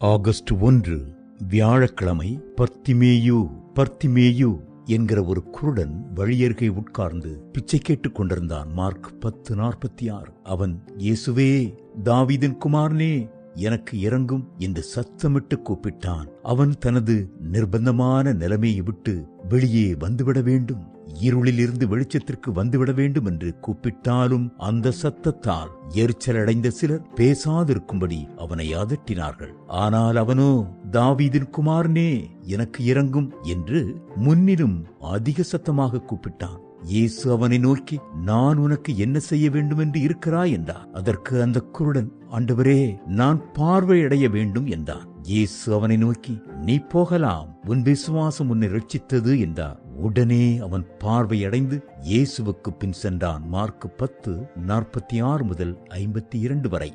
August 1 வியாழக்கிழமை. பர்த்திமேயு என்கிற ஒரு குருடன் வழியருகே உட்கார்ந்து பிச்சை கேட்டுக் கொண்டிருந்தான். மார்க் 10:46. அவன், இயேசுவே, தாவீதின் குமாரனே, எனக்கு இறங்கும் என்று சத்தமிட்டு கூப்பிட்டான். அவன் தனது நிர்பந்தமான நிலைமையை விட்டு வெளியே வந்துவிட வேண்டும், இருளில் இருந்து வெளிச்சத்திற்கு வந்துவிட வேண்டும் என்று கூப்பிட்டாலும் அந்த சத்தத்தால் எரிச்சலடைந்த சிலர் பேசாதிருக்கும்படி அவனை அதட்டினார்கள். ஆனால் அவனோ, தாவீதின் குமாரனே, எனக்கு இறங்கும் என்று முன்னிலும் அதிக சத்தமாக கூப்பிட்டான். இயேசு அவனை நோக்கி, நான் உனக்கு என்ன செய்ய வேண்டும் என்று இருக்கிறாய் என்றார். அதற்கு அந்த குருடன், ஆண்டவரே, நான் பார்வையடைய வேண்டும் என்றான். இயேசு அவனை நோக்கி, நீ போகலாம், உன் விசுவாசம் உன்னை ரட்சித்தது என்றார். உடனே அவன் பார்வையடைந்து இயேசுவுக்கு பின் சென்றான். மார்க் 10:46 முதல் 52 வரை.